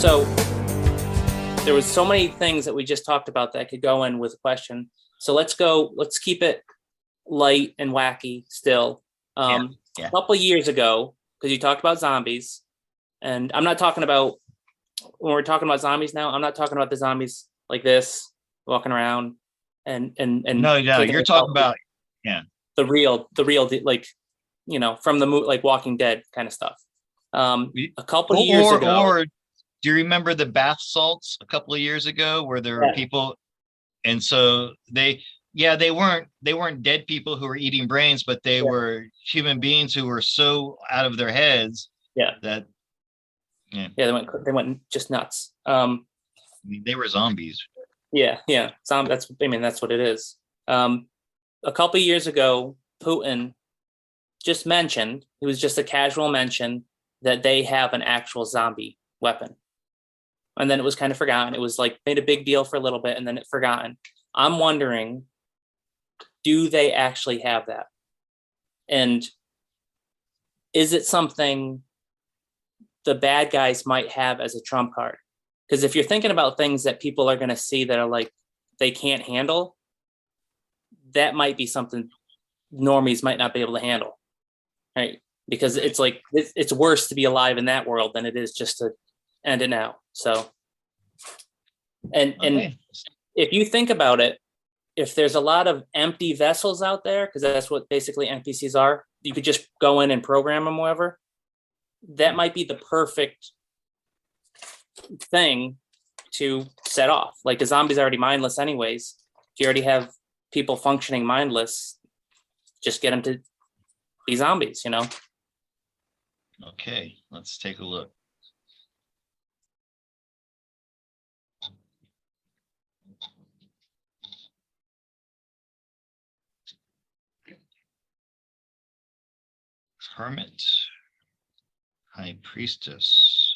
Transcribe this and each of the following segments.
So there was so many things that we just talked about that could go in with a question. So let's keep it light and wacky still. Yeah. A couple of years ago, because you talked about zombies, and I'm not talking about, when we're talking about zombies now, I'm not talking about the zombies like this, walking around and No, taking you're a talking selfie. about, yeah. The real, like, from the movie, like Walking Dead kind of stuff. A couple of years ago. Or do you remember the bath salts a couple of years ago where there were Yeah, people, and so they weren't dead people who were eating brains, but they yeah, were human beings who were so out of their heads yeah, that, yeah, yeah. They went just nuts. I mean, they were zombies. Yeah, yeah. That's what it is. Um, a couple of years ago, Putin just mentioned, it was just a casual mention, that they have an actual zombie weapon. And then it was kind of forgotten. It was like made a big deal for a little bit and then it forgotten. I'm wondering, do they actually have that? And is it something the bad guys might have as a trump card? Because if you're thinking about things that people are going to see that are like they can't handle, that might be something normies might not be able to handle, right? Because Right. it's like it's worse to be alive in that world than it is just to end it now. So, and Okay. if you think about it, if there's a lot of empty vessels out there, because that's what basically NPCs are, you could just go in and program them wherever. That might be the perfect thing to set off. Like the zombie's already mindless, anyways. If you already have people functioning mindless, just get them to be zombies. Okay, let's take a look. Hermit, High Priestess.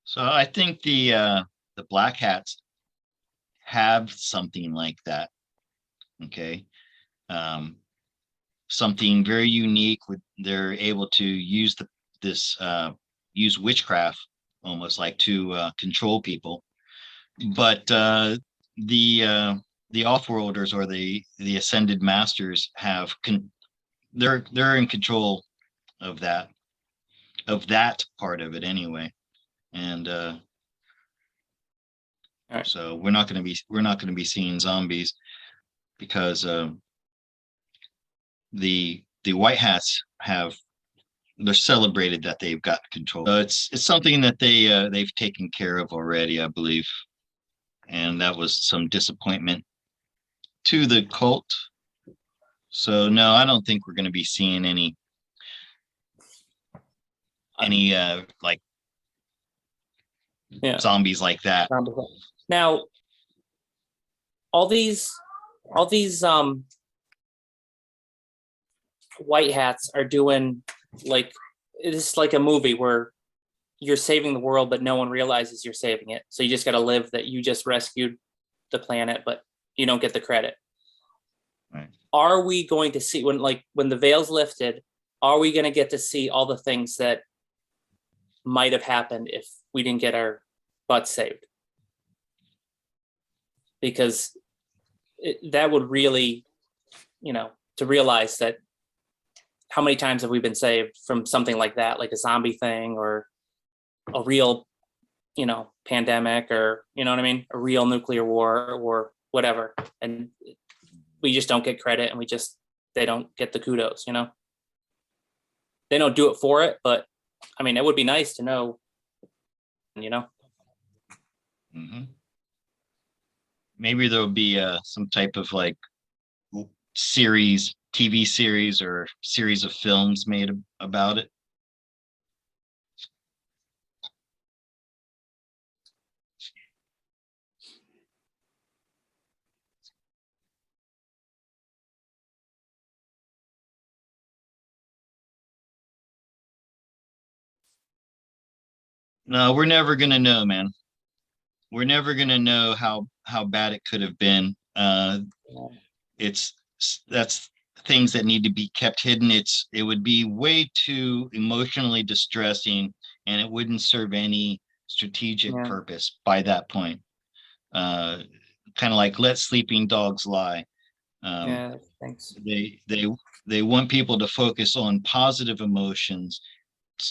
So I think the black hats have something like that. Okay. Um, Something very unique with they're able to use this use witchcraft almost like to control people. But the off-worlders or the ascended masters they're in control of that part of it anyway. And All right. so we're not going to be seeing zombies because the white hats they're celebrated that they've got control. It's something that they've taken care of already, I believe, and that was some disappointment to the cult. So no, I don't think we're going to be seeing any like Yeah. zombies like that. Now, all these white hats are doing, like, it's like a movie where you're saving the world, but no one realizes you're saving it. So you just got to live that you just rescued the planet, but you don't get the credit. Right. Are we going to see when the veil's lifted? Are we going to get to see all the things that might have happened if we didn't get our butts saved? Because that would really, to realize that how many times have we been saved from something like that, like a zombie thing or a real, pandemic, or, you know what I mean? A real nuclear war or whatever. And we just don't get credit, and they don't get the kudos, They don't do it for it, but I mean, it would be nice to know, Mm-hmm. Maybe there'll be some type of like TV series or series of films made about it. No, we're never gonna know, man. We're never gonna know how bad it could have been. It's that's things that need to be kept hidden. It would be way too emotionally distressing, and it wouldn't serve any strategic Yeah, purpose by that point. Uh, Kind of like let sleeping dogs lie. Um, yeah, thanks. they they they want people to focus on positive emotions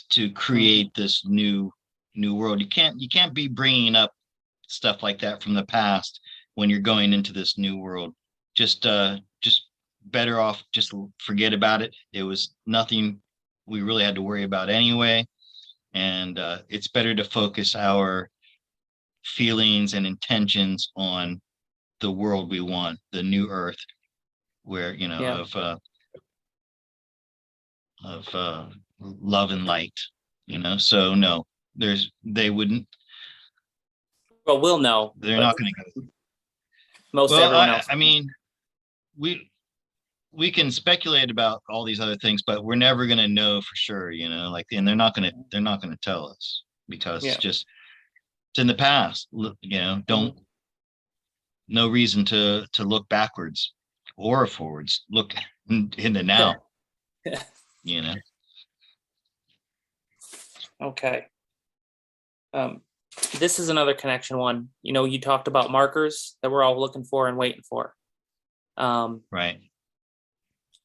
to Mhm. create this new world. You can't be bringing up stuff like that from the past when you're going into this new world. Just better off just forget about it. It was nothing we really had to worry about anyway, and it's better to focus our feelings and intentions on the world we want, the new earth, where Yeah. of love and light. So no, they wouldn't, Well, we'll know, they're but not going to go. most Well, everyone I else. I mean, we we can speculate about all these other things, but we're never going to know for sure, like, and they're not going to tell us because Yeah. it's in the past. Don't, Mhm. no reason to look backwards or forwards. Look in the now, you know. Okay. Um, this is another connection one. You talked about markers that we're all looking for and waiting for. Right.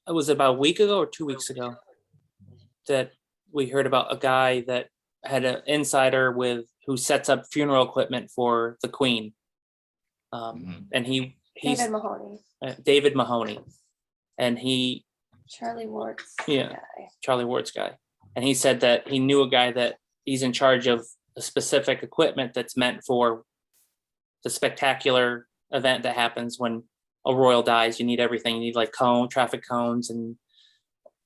It was about a week ago or 2 weeks ago that we heard about a guy that had an insider with who sets up funeral equipment for the Queen. Mhm. And he's David Mahoney, David Mahoney, and Charlie Ward's yeah, guy. Charlie Ward's guy, and he said that he knew a guy that he's in charge of a specific equipment that's meant for the spectacular event that happens when a royal dies. You need everything. You need like traffic cones, and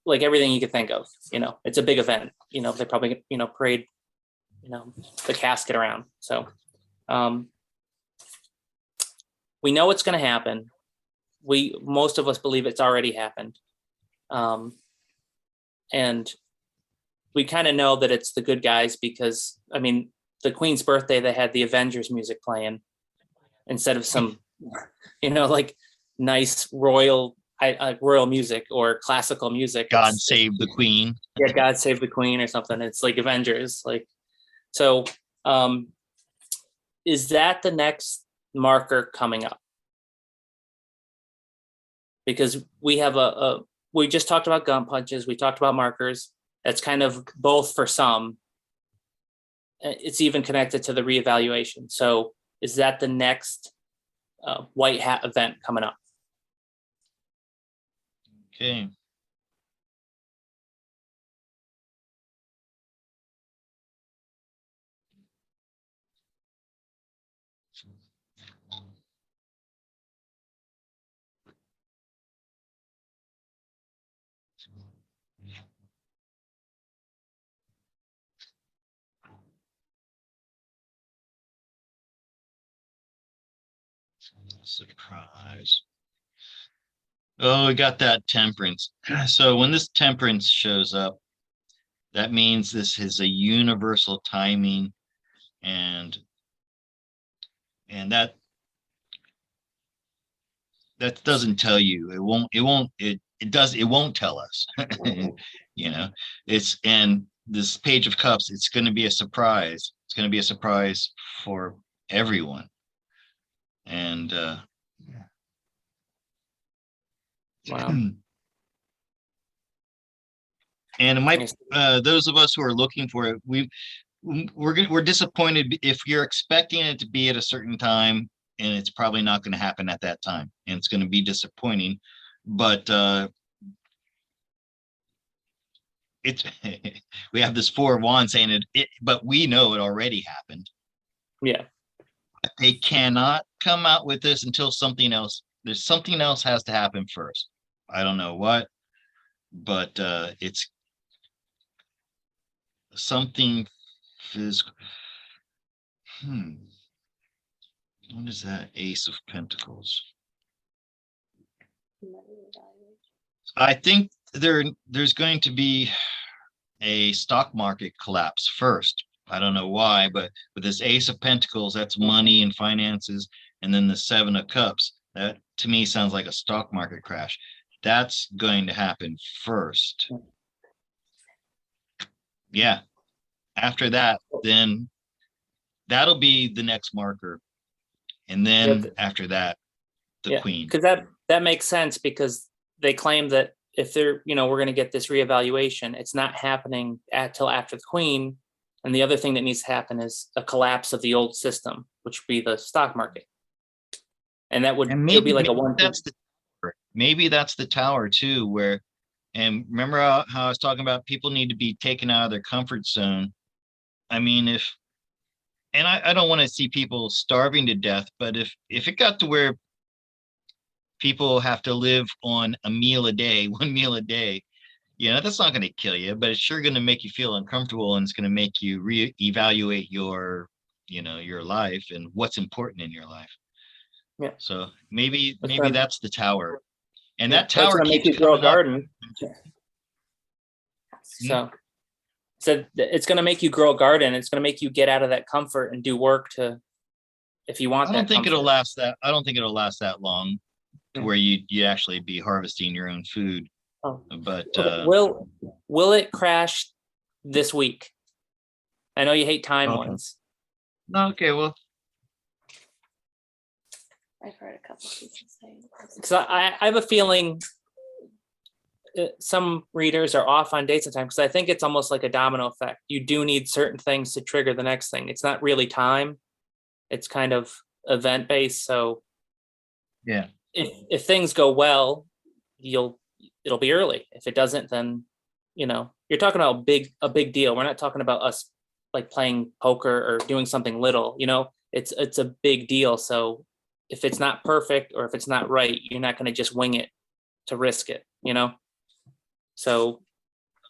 like everything you could think of. It's a big event. They probably parade the casket around. So um, we know it's going to happen. Most of us believe it's already happened, and we kind of know that it's the good guys because the Queen's birthday they had the Avengers music playing instead of some like nice royal music or classical music. God save the Queen. Yeah, God Save the Queen or something. It's like Avengers. Like, so is that the next marker coming up? Because we just talked about gun punches, we talked about markers. That's kind of both for some. It's even connected to the reevaluation. So is that the next white hat event coming up? Okay. Surprise. Oh, we got that temperance. So when this temperance shows up, that means this is a universal timing, and and that doesn't tell you. It won't tell us. you know and this page of cups, it's going to be a surprise. It's going to be a surprise for everyone. And Wow. and it might, those of us who are looking for it, we're disappointed if you're expecting it to be at a certain time, and it's probably not going to happen at that time, and it's going to be disappointing. But it's we have this Four of Wands saying but we know it already happened. Yeah. They cannot come out with this until something else has to happen first. I don't know what, but it's something physical. What is that? Ace of Pentacles. I think there's going to be a stock market collapse first. I don't know why, but with this Ace of Pentacles, that's money and finances, and then the Seven of Cups, that to me sounds like a stock market crash. That's going to happen first. Yeah. After that, then that'll be the next marker. And then after that, the Queen. Because that makes sense, because they claim that if they're, we're going to get this reevaluation, it's not happening till after the Queen. And the other thing that needs to happen is a collapse of the old system, which would be the stock market. And that would it'll be like a one. Maybe that's the tower too, where, and remember how I was talking about people need to be taken out of their comfort zone. I mean, and I don't want to see people starving to death, but if it got to where people have to live on a meal a day, 1 meal a day, that's not going to kill you, but it's sure going to make you feel uncomfortable, and it's going to make you reevaluate your life and what's important in your life. Yeah. So maybe that's the tower, and that That's tower gonna keeps make you grow a coming up. garden. So it's going to make you grow a garden. It's going to make you get out of that comfort and do work if you want. I don't think it'll last that long to where you actually be harvesting your own food. Oh. But will it crash this week? I know you hate time ones. Okay, well, I've heard a couple people say. So I have a feeling some readers are off on dates and time, because I think it's almost like a domino effect. You do need certain things to trigger the next thing. It's not really time. It's kind of event based. So yeah, if things go well, it'll be early. If it doesn't, then you're talking about a big deal. We're not talking about us like playing poker or doing something little. It's a big deal. So if it's not perfect or if it's not right, you're not going to just wing it to risk it. So,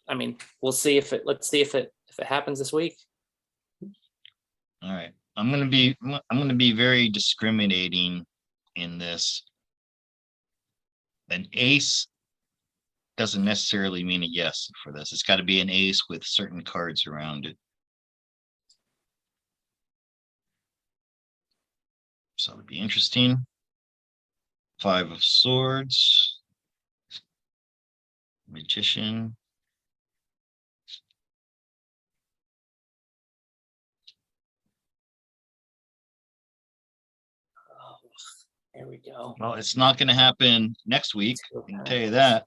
I mean, let's see if it happens this week. All right. I'm going to be very discriminating in this. An ace doesn't necessarily mean a yes for this. It's got to be an ace with certain cards around it. So it'll be interesting. 5 of Swords. Magician. Oh, there we go. Well, it's not going to happen next week. I can tell you that.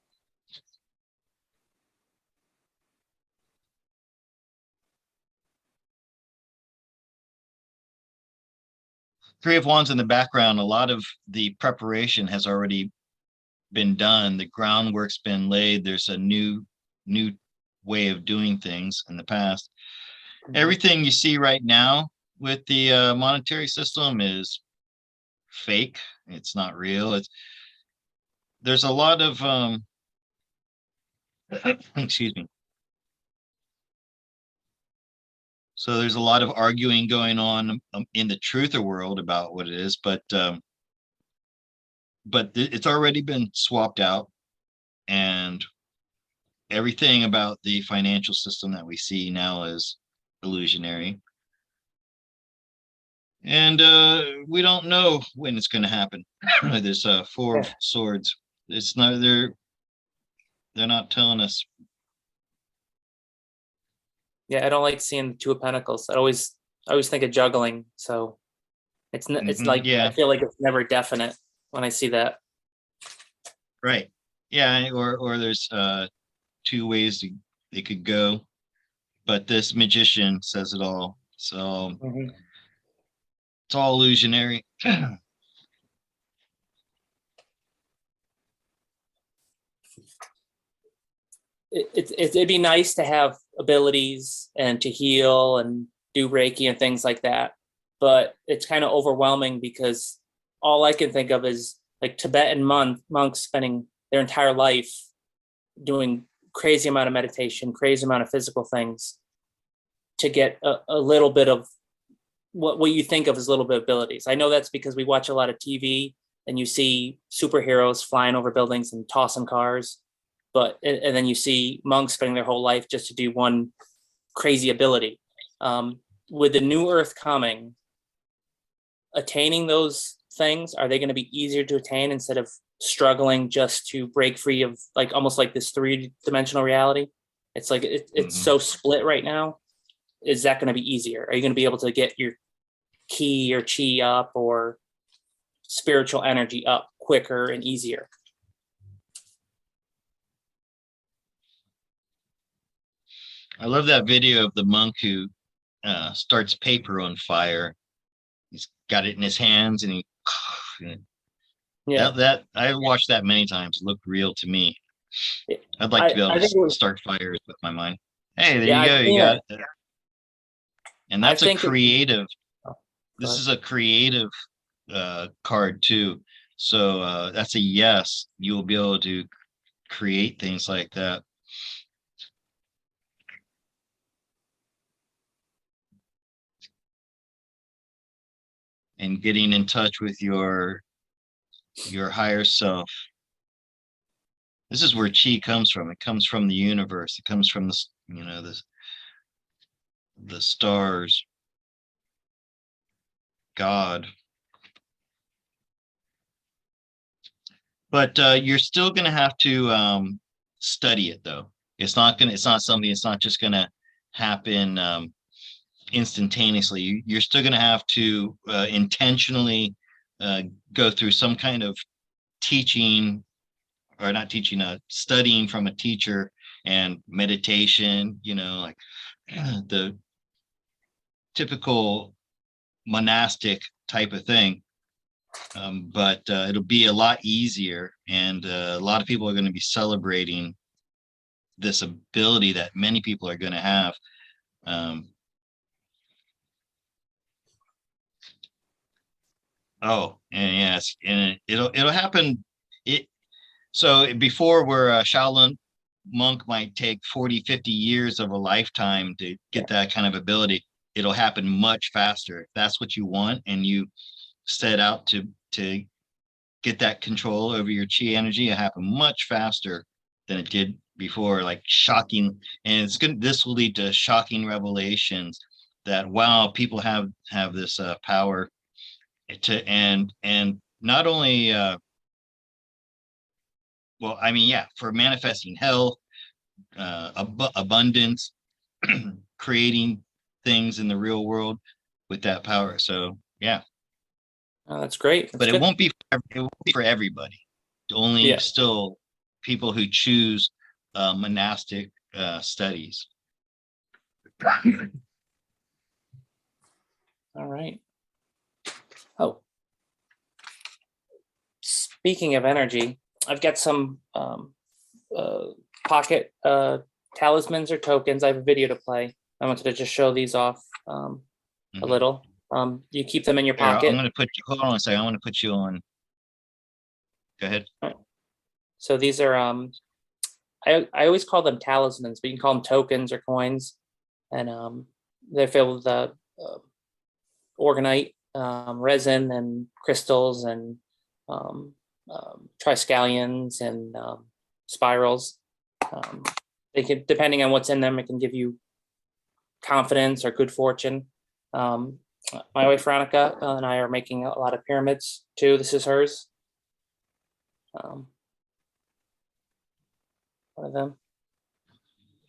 Three of Wands in the background. A lot of the preparation has already been done. The groundwork's been laid. There's a new way of doing things in the past. Everything you see right now with the monetary system is fake. It's not real. There's a lot of excuse me. So there's a lot of arguing going on in the truther world about what it is, but it's already been swapped out, and everything about the financial system that we see now is illusionary. And we don't know when it's going to happen. There's 4 of Swords. It's not, they're not telling us. Yeah, I don't like seeing the 2 of Pentacles. I always think of juggling. So it's like, I feel like it's never definite when I see that. Right. Yeah. Or there's 2 ways they could go, but this Magician says it all. So it's all illusionary. It'd be nice to have abilities and to heal and do Reiki and things like that, but it's kind of overwhelming, because all I can think of is like Tibetan monks spending their entire life doing crazy amount of meditation, crazy amount of physical things to get a little bit of what you think of as little bit of abilities. I know that's because we watch a lot of TV and you see superheroes flying over buildings and tossing cars. And then you see monks spending their whole life just to do one crazy ability. with the new Earth coming, attaining those things, are they going to be easier to attain instead of struggling just to break free of like almost like this 3-dimensional reality? It's like it's so split right now. Is that going to be easier? Are you going to be able to get your ki or chi up or spiritual energy up quicker and easier? I love that video of the monk who starts paper on fire. He's got it in his hands and he Yeah, that I watched that many times. It looked real to me. I'd like to be able I think it to was, start fires with my mind. Hey, there yeah, you go. I've You seen got it. it. And I that's a think it, creative. oh, go This ahead. is a creative card too. So that's a yes. You will be able to create things like that. And getting in touch with your higher self. This is where chi comes from. It comes from the universe. It comes from the the stars, God. But you're still going to have to study it, though. It's not something. It's not just going to happen instantaneously. You're still going to have to intentionally uh, go through some kind of teaching, or not teaching, studying from a teacher, and meditation. Like the typical monastic type of thing. But it'll be a lot easier, and a lot of people are going to be celebrating this ability that many people are going to have. Oh, and yes, and it'll happen. So before, where a Shaolin monk might take 40, 50 years of a lifetime to get that kind of ability, it'll happen much faster. If that's what you want, and you set out to get that control over your chi energy, it happened much faster than it did before. Like shocking, and this will lead to shocking revelations that, wow, people have this power to, and not only well, I mean, yeah, for manifesting health, abundance, creating things in the real world with that power. So yeah. Oh, that's great. That's But good. it won't be for everybody. Only Yeah. still people who choose monastic studies. All right. Oh, speaking of energy, I've got some pocket talismans or tokens. I have a video to play. I wanted to just show these off a little. You keep them in your Here, I'm pocket. going to put you, hold on a second. I want to put you on. Go ahead. So these are I always call them talismans, but you can call them tokens or coins, and they're filled with organite, resin, and crystals, and triscallions, and spirals. They can, depending on what's in them, it can give you confidence or good fortune. My wife Veronica and I are making a lot of pyramids too. This is hers. One of them,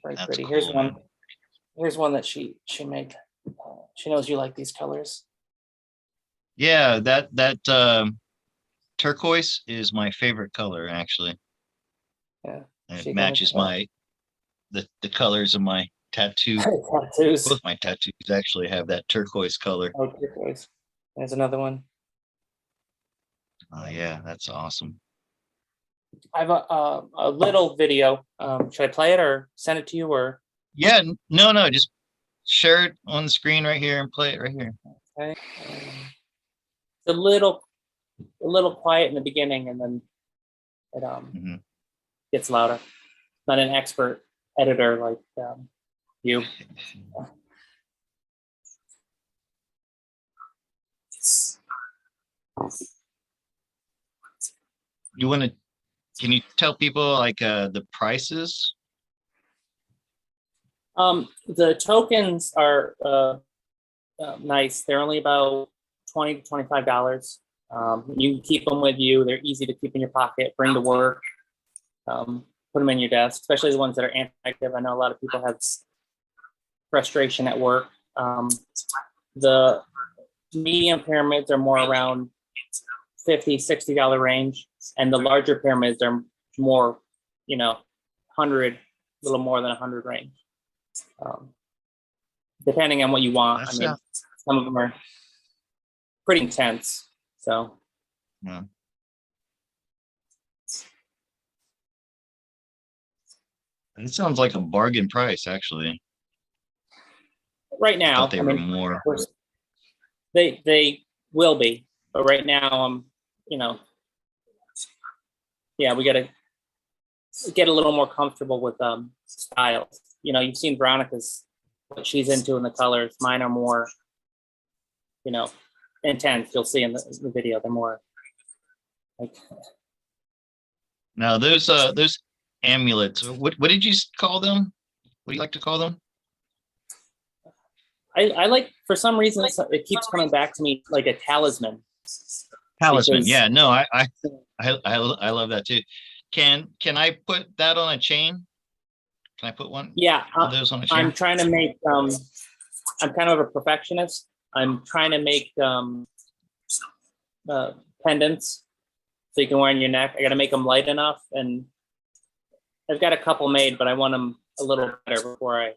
very That's pretty. cool, Here's one. man. Here's one that she made. She knows you like these colors. Yeah, that turquoise is my favorite color, actually. Yeah, It she got matches the colors of my tattoo. tattoos. Both my tattoos actually have that turquoise color. Oh, turquoise. There's another one. Oh yeah, that's awesome. I have a little video. Should I play it or send it to you, or? Yeah, no, just share it on the screen right here and play it right here. Okay. It's a little quiet in the beginning, and then it gets louder. Not an expert editor like you. You want to? Can you tell people like the prices? The tokens are nice. They're only about $20 to $25. You can keep them with you. They're easy to keep in your pocket, bring to work, put them in your desk, especially the ones that are anti-active. I know a lot of people have frustration at work. The medium pyramids are more around $50, $60 range, and the larger pyramids are more, 100, a little more than 100 range. Depending on what you want. That's Some of them are pretty intense. So yeah. It sounds like a bargain price, actually. right I now, thought they were more. they will be, but right now, yeah, we got to get a little more comfortable with styles. You've seen Veronica's, what she's into in the colors. Mine are more, intense. You'll see in the video, they're more like. Now those amulets. What did you call them? What do you like to call them? I like, for some reason, it keeps coming back to me like a talisman. Talisman. Because- Yeah. No, I love that too. Can I put that on a chain? Can I put one? Yeah, Of those on a chain? I'm trying to make. I'm kind of a perfectionist. I'm trying to make pendants so you can wear on your neck. I got to make them light enough, and I've got a couple made, but I want them a little better before I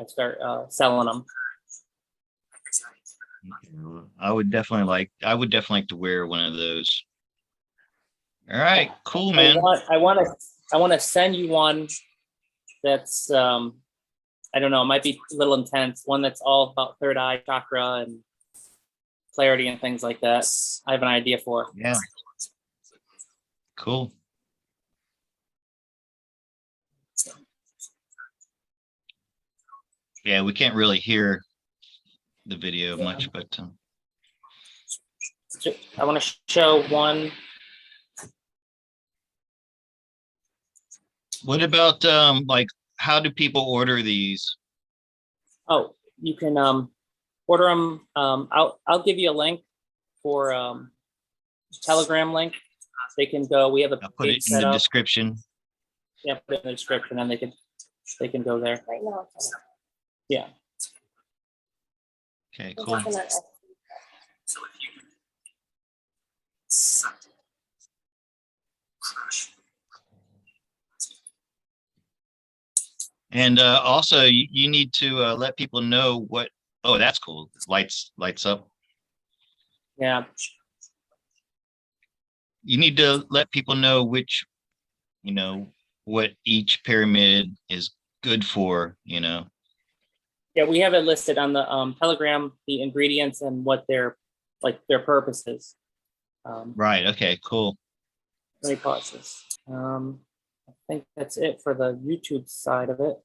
start selling them. I would definitely like to wear one of those. All right, cool, man. I want to send you one that's I don't know, it might be a little intense. One that's all about third eye chakra and clarity and things like that. I have an idea for. Yeah. Cool. Yeah, we can't really hear the video much, but I want to show one. what about like how do people order these? Oh, you can order them. I'll give you a link for Telegram link. They can go. We have a I'll put it page in set the up. description. Yeah, put it in the description, and they can go there. Right now. Yeah. Okay, It's cool. looking at us. And also you need to let people know what. Oh, that's cool. Lights up. Yeah. You need to let people know which, what each pyramid is good for, Yeah, we have it listed on the Telegram, the ingredients and what their purpose is. Right. Okay, cool. Let me pause this. I think that's it for the YouTube side of it.